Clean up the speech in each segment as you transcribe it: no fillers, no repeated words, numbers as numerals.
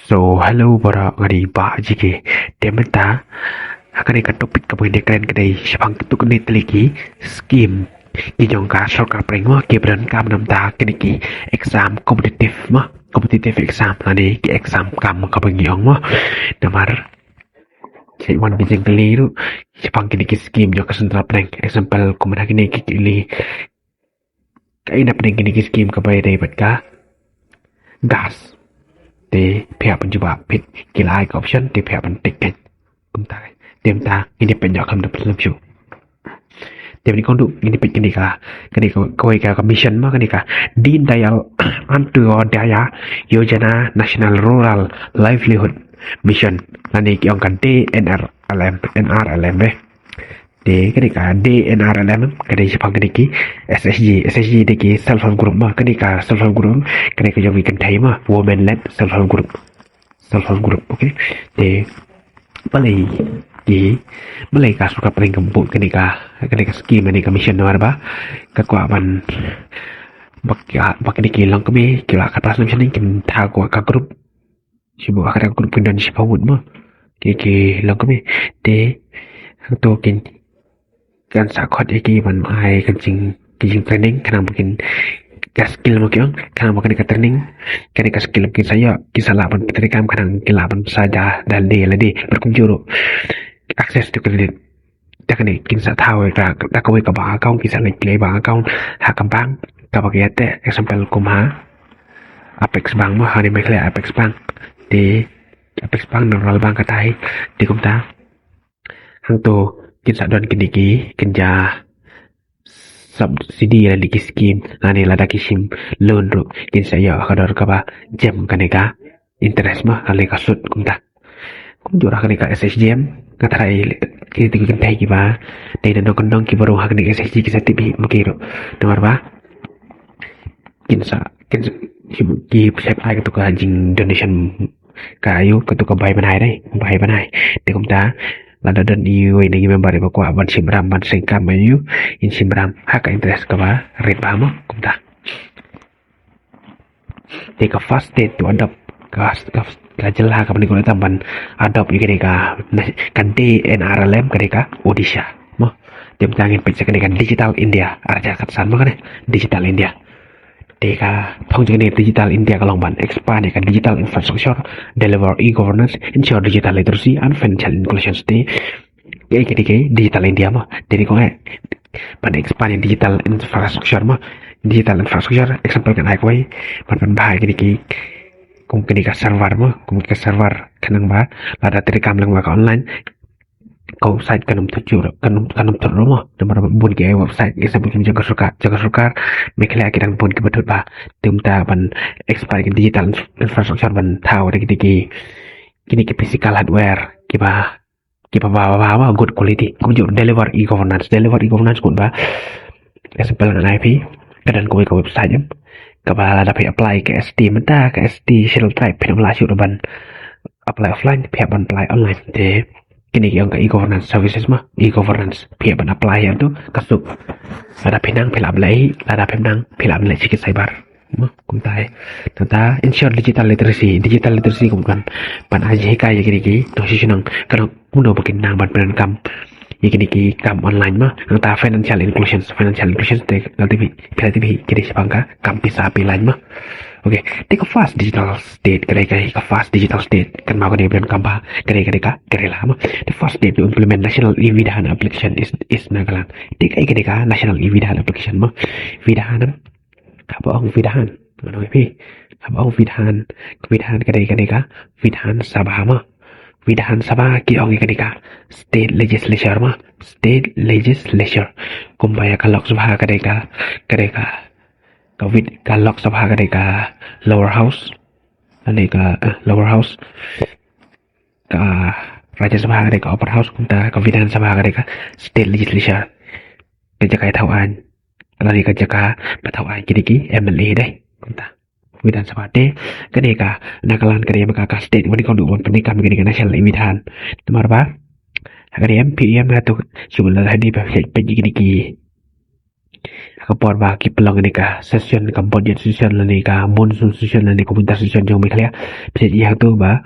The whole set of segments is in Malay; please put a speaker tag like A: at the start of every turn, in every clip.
A: So, hello para ngari ba jike. Demeta akari ka topik ka pwede kren kadai sipang tuk ni teliki scheme ki jongka sarkar prengo ki bran kam nam ta kiniki exam competitive exam lani ki exam kam ka bagi ong mo namar cai wan bijeng keliru sipang kiniki scheme jongka central prank example kumana kini kili kaina prank kiniki scheme ka bai dai batka gas thì phèo bên chụp phết kỳ lại có option thì phèo bên tích kết chúng ta tìm ta ini penjak ham dapat lebih tìm đi con đủ ini cái này coi cái mission mà cái này cả Deen Dayal Antyodaya Yojana National Rural Livelihood Mission là này cái ông cần NRLM về để cái này cả DNRLM cái này sẽ bằng cái này SSG đây cái self help group mà cái này cả self help group cái này cái giống như cần thấy mà women led self help group ok để balik ka suka paling kemput cái này cả scheme này cả mission nó apa cái quả ban bak ini kilang kami kila kata asal mission ini kita tahu ka group siapa ka group kendan siapa pun mah kilang kami để tu kin kan sakot iki man ai kan jing training kana mungkin ka skill mungkin kana mungkin ka training kana ka skill mungkin saya kisah ban ketika kana kilaban saja dan dia lagi berkunjung access to credit tak ni kin sa tahu ka tak kau ka ba account kisah lagi play ba account ha kambang ka bagete example kuma Apex Bank mah hari mai clear Apex Bank di Apex Bank normal bank ka tai di kumta hang tu kin sa don kiniki kinja subsidi la diki scheme nani la daki sim loan ru kin sa ya kadar ka ba jam kaneka interest mah kali ka sud kumta kum jura kaneka SSJM ngatarai ki tiku kentai ki ba dai dan kondong ki baru hak ni SSJ ki satibi mukiro nomor ba kin ki sep ai ka jing donation kayu ka ka bai banai de kumta lada dan iu ini member ibu kuah ban simram ban singkam ayu in simram hak interest ka ba rate ba mo kumta take a fast date to adopt ka jelah ka penikun tamban adopt iki ka kan DNRLM ka Odisha mo dem tangin pecah ka Digital India arja katsan mo kan Digital India Deka Pengjengan Digital India Kalongban expand kan digital infrastructure deliver e-governance ensure digital literacy and financial inclusion stay kayak digital India mah jadi kok pada expand digital infrastructure example kan aku pan bahaya gini kung kini ka server mah kung ka server kanang ba lada terekam lang ka online kau site kanum tujuh kanum terumah nomor bun ke website example kim jaga sukar mekhle akirang bun ke betul ba tumta ban expand digital infrastructure ban tahu deki kini ke physical hardware kiba good quality kum jur deliver e-governance kun ba example na IP kadan ko website jam kabala dapat apply ke SD menta ke SD shell type penamla syuk ban apply offline pihak ban apply online de kini yang ke e-governance services mah e-governance pihak ban apply itu kasuk ada pinang pila apply ada pinang pila apply sikit cyber mah kuntai tata ensure digital literacy kumkan ban aje kaya gini to sisunang kana kuno bakin nang ban penan kam gini kam online mah tata financial inclusion te pila TV kini sipangka kam bisa pilan mah okay, take a fast digital state ka fast digital state kan mau kan dia kamba lah mah the fast state to implement national e-Vidhan application is nagalan take ka national e-Vidhan application mah Vidhan apa ang Vidhan ano pi apa ang Vidhan ka Vidhan Sabha mah Vidhan Sabha ki ang ka state legislature kumbaya ka Lok Sabha ka Lok Sabha ka lower house ka Raja Sabha ka upper house kumta ka Vidhan Sabha ka state legislature ka tauan lari ka patauan kini MLA deh kumta Vidhan Sabha de ka nakalan ka state wani kau duwan penikam ka national Vidhan temar ba ka MPM hatu subul hadi pa gini Kapor ba ki pelong ni ka session ka budget session ni ka monsoon session ni komunitas session jong mi klia bisa ji tu ba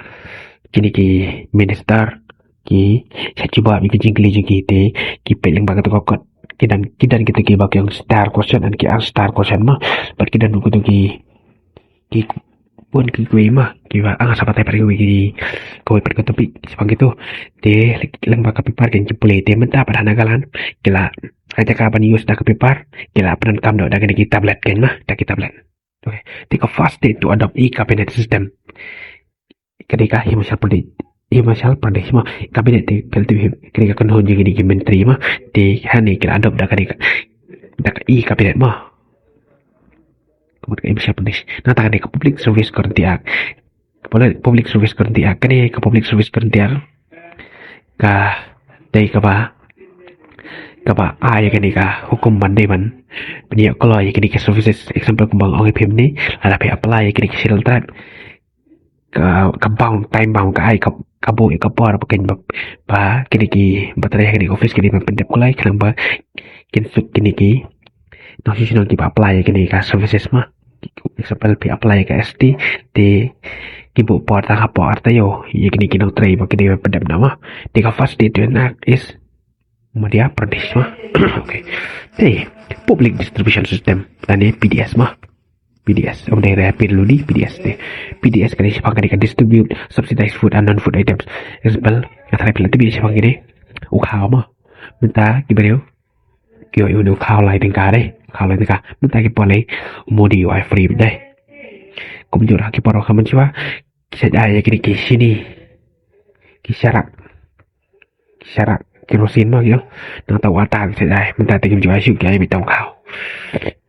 A: kini ki minister ki sa cuba mi ki jingli ji ki te ki peleng ba ka kokot kidan kita ki ba yang star question and ki ang star question mah bat kidan ku tu ki pun ki kui mah ki ba ang sapatai par ki koi per ko topi sepang gitu te leng ba ka pipar ken jempule te menta pada nagalan kila aja kapan use dah kepipar kila penan kam dah kena kita tablet kan mah dah kita tablet okay take a fast day to adopt e-cabinet system ketika Himachal Pradesh mah kabinet te keltu ketika kan hon jadi menteri mah di hani kira adopt dah ketika dah e-cabinet mah kemudian Himachal Pradesh nah tak ada ke public service currently act public service currently act kan ke public service currently act ka dari ka ba ai cái này cả hukum bandai man punya kalau ya cái services example kembang orang PM ni ada pe apply cái serial type ka bang time bang ka ai ka bo ka por pa ken ba cái baterai cái office cái pendep kulai kan ba ken suk cái national ki apply cái ka services mah example pe apply ka ST di kibu por ta por ta yo ya cái nong tray ba cái pendep nama di ka first date is Madhya Pradesh mah. Okay. Hey, public distribution system tadi PDS mah. PDS. Om daerah dulu di PDS deh. PDS kan siapa kan distribute subsidized food and non-food items. Example, antara pilih tu biasa siapa gini. Ukau mah. Minta gimana? Kyo ini ukau lain tingkah deh. Ukau lain tingkah. Minta kita boleh mudi wifi free deh. Kemudian kita baru kamu coba. Kisah aja gini kisini. Kisyarat. Kerosin mah gitu nang tahu atas saya minta tikim juga syuk ya bitang kau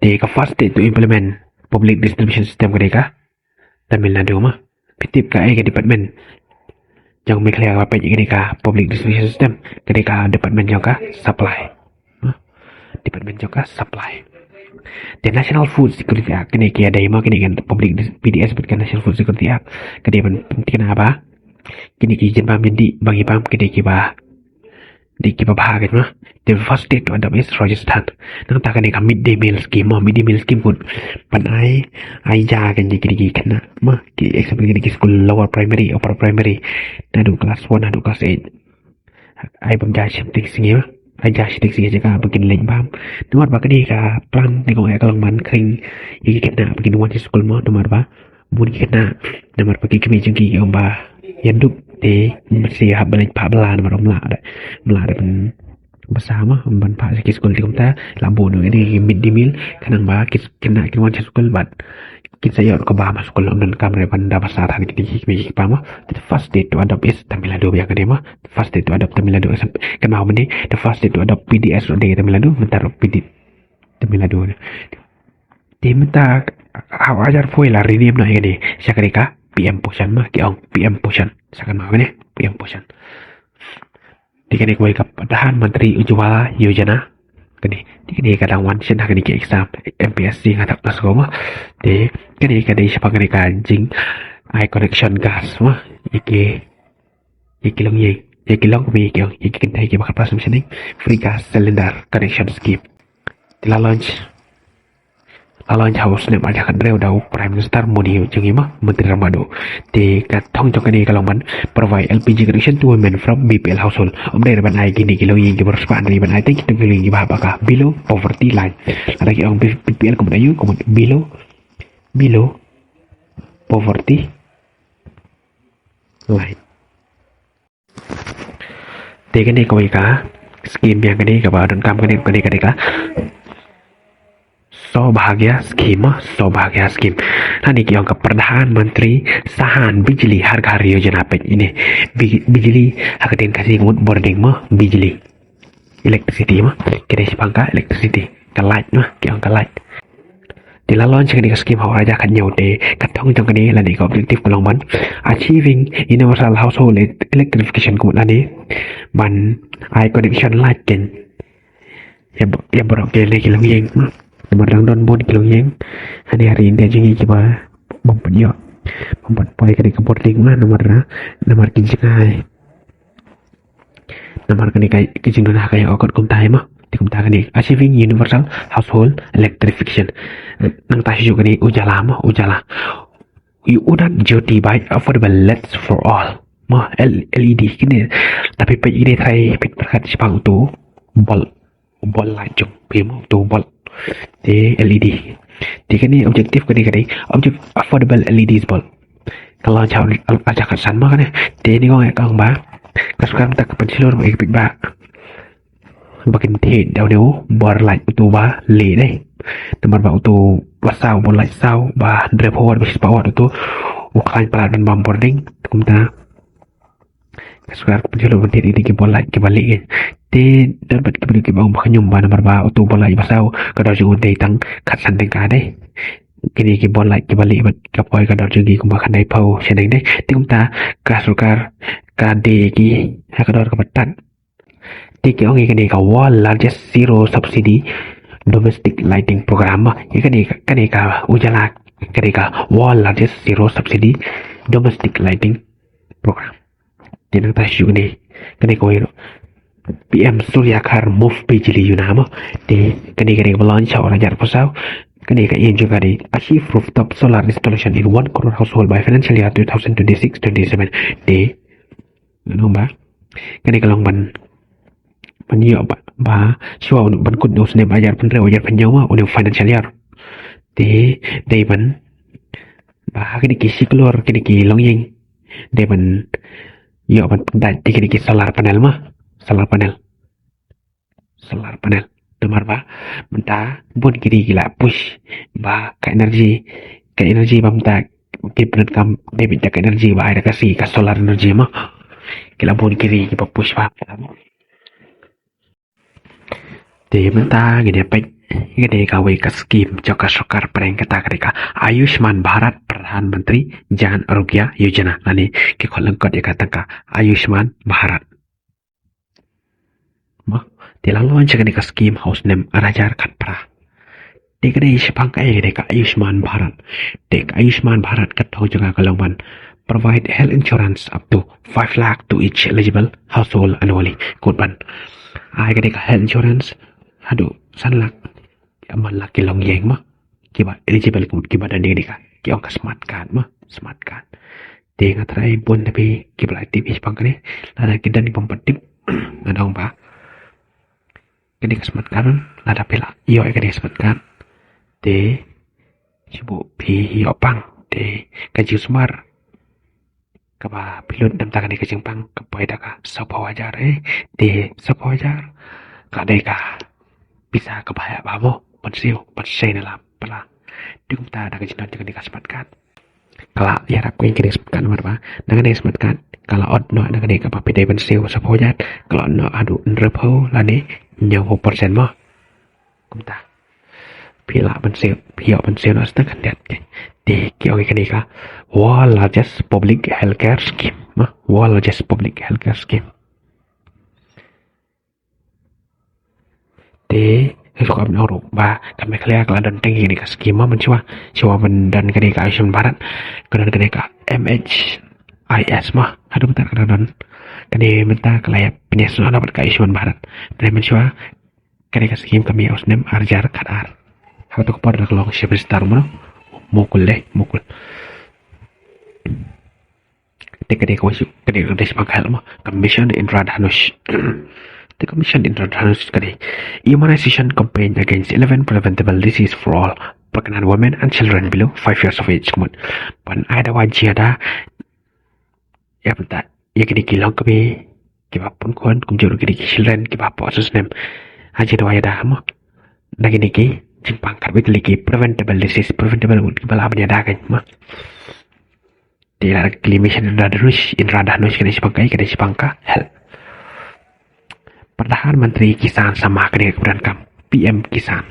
A: di ka first day to implement public distribution system mereka Tamil Nadu mah pitip ka department yang mikir apa ini ka public distribution system ketika department juga supply department juga supply the National Food Security Act kini kia dai mah kini kan public PDS bukan National Food Security Act kini penting apa kini ki jen pam di bagi pam kini ki ba di kita bahas mah the first state to adopt is Rajasthan nang tak kan midday meal scheme pun pan ai kan jadi kena mah ki example ki school lower primary upper primary nadu class 1 nadu class 8 ai bang jai shifting singi mah ai jai shifting singi jaga begin lệnh bam nomor ba kadi ka plan ni ko ai kalong man kring ki kena begin one school mah nomor ba bun kena nomor pergi kemi jengki omba yanduk de masih balik pak belan nomor mela ben bersama ban pak sikit sekolah di komta lampu no ini mid meal kanang ba kena one school bat kita saya ke bah masuk kalau dan kamera pada pasaran kita bagi pama the first day to adopt is Tamil Nadu yang kedua the first day to adopt Tamil Nadu kenapa ni the first day to adopt PDS di Tamil Nadu bentar Tamil Nadu di minta ajar foi la rename no ini sakarika PM Poshan mah kiong PM Poshan sakan mau ni PM Poshan dikene kuai Perdana Menteri Ujwala Yojana kini kadang wan sen kini ke exam MPSC ngatak kelas koma de kini siapa kini kanjing eye connection gas mah iki long ye iki long mi iki kintai ke bakal pas mesin free gas cylinder connection scheme la launch house ne maja kan reu dau prime minister Modi jeung imah menteri Ramado di katong jong kini kalau man provide LPG connection to women from BPL household dari ban ai gini kilo yang bersepaan dari ban ai kita pilih gimana apakah below poverty line ada yang BPL kemudian below poverty line di kini kau ika scheme yang kini kau dan kamu kini Sobhagya scheme Hani yang ke Perdana Menteri Sahan Bijli Harga Yojana pek ini Bijli hakatin kasih ngut boarding mah Bijli electricity mah kira sipangka electricity ke light mah kiong ke light di lalon sekali ke scheme hawa aja kan nyaute katong jong kini lani ke objektif kelongman achieving universal household electrification kumut lani ban eye connection light ken ya borok kele kilong yeng nomor don bon kilong yeng hari ini aja coba membuat poin kali boarding mah nomor kincing ai nomor kini kai kincing dah kayak okot kum tai mah dikumta kani achieving universal household electrification nang tashi juga ni ujala udah jyoti by affordable lights for all LED kini tapi pe ini try pit perkat Jepang tu bol light jom pemo tu bol di LED di kini objektif kani objek affordable LEDs bol kalau jauh ajak kesan mah kan di ini kong ba sekarang tak kepensilur baik pit ba bakin thế đeo nếu bor lại tu ba lì đây tầm bảo tu và sao bor lại sao ba report bis power tu ukain peladan bombarding kumta sekarang penjual berhenti di kebal lại kebalik te dapat kebalik kebang bakanyum ba nomor ba tu bor lại basau kadar juga day tang kat sandeng ka đây kini kebal lại kebalik bat kapoi kadar juga kumba kanai pau sedeng deh te kumta kasukar kade ki kadar kebetan Tiki ongi kani ka world largest zero subsidy domestic lighting program kani ka ujala kani ka world largest zero subsidy domestic lighting program jenang tasyu kani ko PM Surya Ghar move bijli yunamo de kani launch ora jar pasau kani ka yin juga di achieve rooftop solar installation in 1 crore household by financial year 2026-27 de nomba kani ka long ban Panyo ba siwa ban kut nos ne bayar pen rewa jar panyo ma udah financial year de ban ba kini ki siklor kini ki longyeng de ban yo ban dai kini ki solar panel demar ba menta bon kini gila push ba ka energi ba menta kipret kam de bita ka energi ba ada kasih ka solar energi ma kila bon kiri ki push ba Di menta gede kawai ka skim joka sokar pereng kata ketika Ayushman Bharat Pradhan Menteri Jan Arogya Yojana lani ke kolengkot ya katangka Ayushman Bharat di laluan cakap ka skim house name arajar kat pra di gede Jepang kaya gede ka Ayushman Bharat dek Ayushman Bharat katau juga kalongban provide health insurance up to 5 lakh to each eligible household annually kurban gede ka health insurance aduh sanlak aman laki long yeng mah kiba eligible kiba dan dia ki ong smart card dia ngatrai pun tapi kiba aktif Jepang kene lada kita ni pempetip ngadong ba kini smart card lada pela iyo kini smart card de sibu pi iyo pang de kaji smart kaba pilot dam takani kajing pang kapoy daka sapawajar de sapawajar kadeka bisa kebaya babo pensiu pensei dalam pala dung ta daga jinan dengan dikasmatkan kalau ya aku yang kini sematkan apa dengan sematkan kalau od no dengan dia apa pede pensiu sapojat kalau no adu nrepo lani nyawa persen mah kumta pila pensiu no setengah dia di kio kini ka world largest public healthcare scheme world largest public healthcare scheme de suka menurut ba kami kalian kalau dan tinggi ni ka skema menciwa dan kini ka Ayushman Bharat kedan kini ka MHIS mah aduh bentar kedan kini minta kalian penyesuaian dapat ka Ayushman Bharat dan menciwa kini ka skim kami usnem arjar kadar aku tuh kepada kalau siapa setar mana mukul kini ka wasu kini ka desa pangkal mah Commission Indradhanush The Commission Indradhanush kali Immunization Campaign Against 11 Preventable Disease for All perkenan women and children below 5 years of age kemudian pan ada wajib ada ya bentar ya kini kilang kami kiba pun kon kumjur kini children kiba apa susnem aja doa ya dah mah lagi niki simpang karbi lagi preventable disease preventable kiba lah ada kan mah tidak Commission Indradhanush kini sipangka health Perdana Menteri Kisan sama kene kemudian kam PM Kisan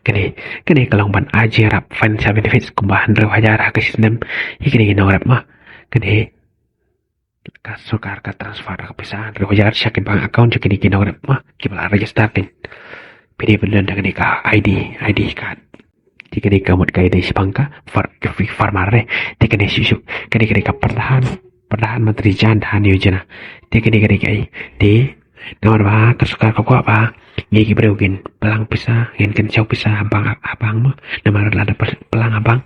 A: kene kalau ban ajarap financial benefits kumbahan rewajar ke sistem kene norap mah kene kasukar ka transfer ke pisahan rewajar syakin bank account kene norap mah kibala register tin PD benar kene ka ID card kene kamut ka ID sipangka farmare kene susu kene ka Perdana Menteri Jan Dhan Yojana kene kai Nomor ba kesukaan kau apa? Gigi berugin pelang pisah, ingin kencau pisah abang mah. Nomor ada pelang abang.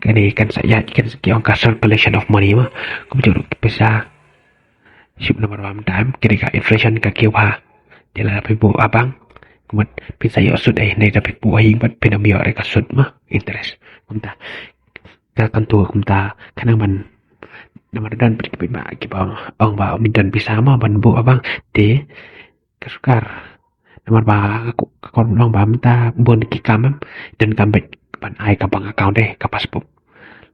A: Kani kan saya kan sekian circulation of money mah. Kau juruk pisah. Ship nomor one time kini ka inflation ka kieu ha. Dia lah pipu abang. Kemudian pisah yo sud nei da pipu aing bat pinamio reka sud mah interest. Kumta. Kan tu kumta kanang man nomor dan pergi ba kibang ong ba mindan pisah mah ban bu abang te kesukar nomor ba kon long ba minta bon ki kamam dan kambet ban ai ka bang account deh ka passbook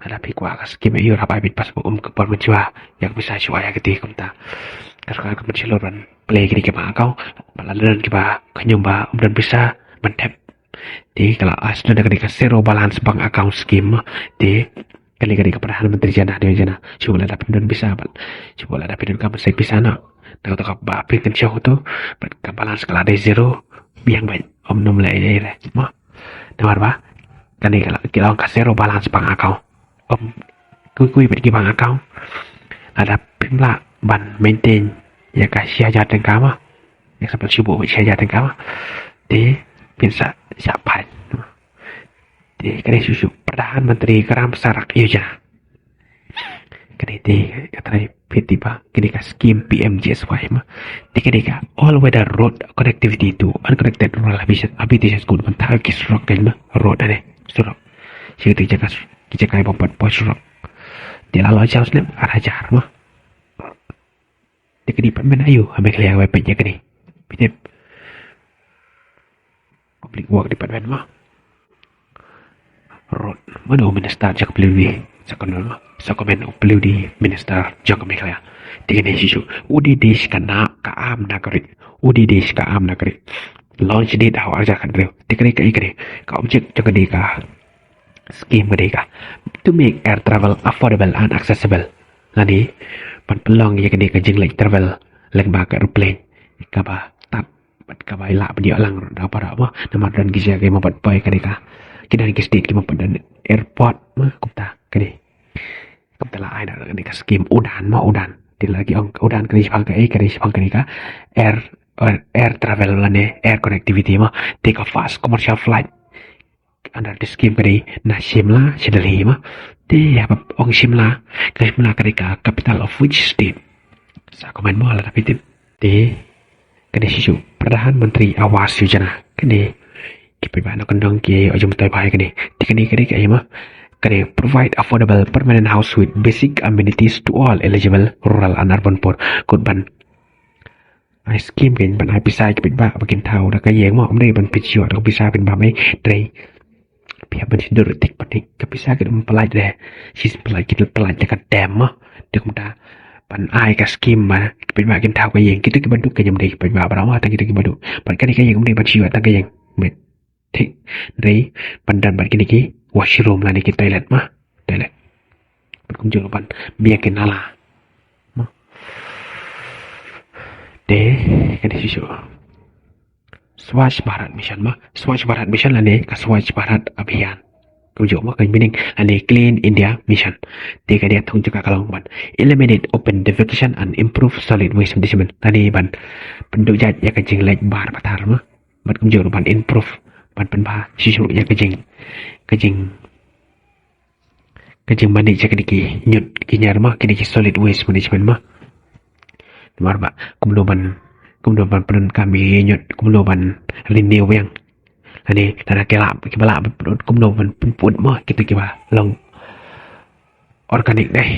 A: ada pi kwa kas ki me yo rapai bit passbook ke por menjua yang bisa jua ya gede kumta kesukar ke mencilor ban play gini ke bang account balalan ki ba kenyum ba dan bisa mentep di kalau asli ada ketika zero balance bank account scheme di kali-kali ke Perdana Menteri jana dia jana coba lah dapat dan bisa ban coba lah dapat dan kamu saya bisa nak tahu tak apa kan show tu ke balance kalau ada zero biang baik om nom le mah nomor ba kan kalau kita ke zero balance bank account om kui pergi bank account ada pimla ban maintain ya kasih aja dan kamu yang sampai sibuk kasih aja dan kamu di bisa siapa di kali susu Perdana Menteri Keram Sarak Yojana kali di katanya PT ba kini ka scheme PMGSY mah di kini ka all weather road connectivity to unconnected rural habitation good mental kisrok kan mah road ane surok sih tu jaga kai bompat pos surok di lalu aja uslim arajar mah di kini pan ayu ambil kalian web nya kini pitip public work department mah road mana minister jak beli sakomen beli di minister jak mereka dengan isu UDDs kana kaam nagari UDDs kaam nagari launch date awal aja kan reu tikri ka object jaga deka scheme deka to make air travel affordable and accessible nani pan pelong ya kene ka jing travel leng ba ka airplane ka ba tap bat ka ba ila dia lang da para ba nama dan gija ke mabat pai ka deka kita ni state kita pada airport mah kumta kini kumta lah ada ni ka scheme udan di lagi udan kini sepang ka air travel lane air connectivity mah take a fast commercial flight under the scheme kini na Shimla Delhi mah di apa ong Shimla kini ka capital of which state sa komen mah lah tapi di kini sisu Perdana Menteri Awas Yojana kini kita bahas kandang ke ujung tay bahaya kini kayak mah kini provide affordable permanent house with basic amenities to all eligible rural and urban poor good ban I scheme kan ban I bisa kita bahas bagian tahu dah kayak mah omni ban picture atau bisa ban bahas dari pihak ban sidur tik panik bisa kita mempelaj deh sis kita pelaj dekat dam mah dia kemudian ban ai ka scheme mah kita bagian tahu kayak kita bantu kayak jadi kita bahas berapa tang kita bantu ban kan kayak kemudian ban siwa tang kayak Tik, dari pandan ban kini ki washroom lah ni ki toilet mah toilet. Berkunjung pan biar kenala. Mah. Kan isu. Swachh Bharat Mission mah Swachh Bharat Mission lah ni ka Swachh Bharat Abhiyan. Kunjung mah kan meaning lah ni Clean India Mission. Dia dia tung juga kalau ban eliminate open defecation and improve solid waste management. Tadi ban penduduk jat ya kencing lek bar patar mah. Ban kunjung ban improve pan bah sisu ya kejing mandi cak diki nyut kinyar mah kini solid waste management mah nomor ba kumloban pen kami nyut kumloban renew yang ani tanah kelap kibala kumloban pun mah kita kiba long organik deh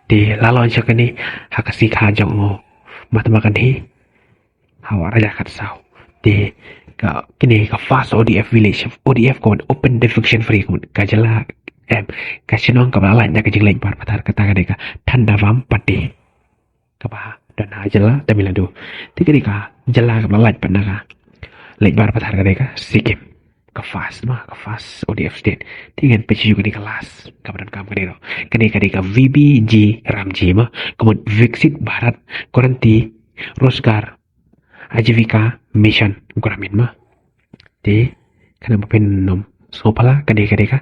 A: di lalon cak ni hakasi kajong mo matemakan hi hawa raja kat sau di kini ka fast ODF village ODF kon open defecation free kon kajala kasinong ka balai nya kajing lain par patar kata ka tanda vam pati ka ba dan ajala tamilado tikari ka jala ka balai panaka lain par patar ka sikim ka fast ODF state tingan peci juga di kelas kabaran kam kani ka VBG Ramji mah kemudian Viksit Bharat Koranti Rosgar Ajivika Mission Gramin mah di kana mapen nom so pala kade ka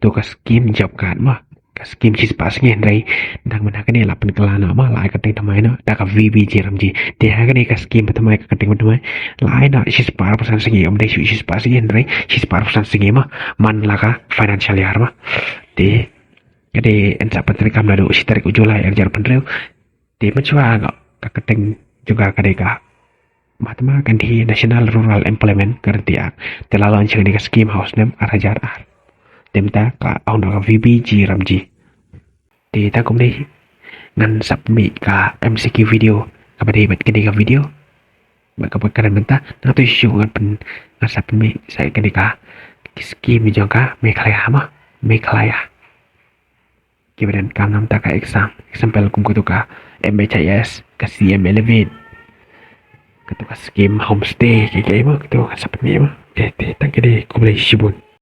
A: to ka scheme job card mah ka skim chis pas ngen rai dang mana kane la pen kelana ma lai ka ting tamai no da ka vb jiram ji de ha kane ka skim tamai ka ting tamai lai na chis par persen singi om de chis pas ngen rai chis par persen singi ma man la ka financial year ma de kade en sa pentri kam lado si tarik ujulai erjar penreu de macwa ka keting juga kade ka Matma kan di National Rural Employment Kertiak terlalu ancang di skim house nem arajar ar temta ka aun ka VBG ramji di ta kum di ngan submit ka MCQ video ka bade bat kini ka video ba ka pakaran benta na tu isu ngan pen ngan submit sai kini ka skim jong ka Meghalaya ma Meghalaya kemudian kam nam ta ka exam pel kum kutu ka MHIS ka CM11 ketua skim homestay kayak gitu ketua sampai nih mah tangke deh kumulai sibun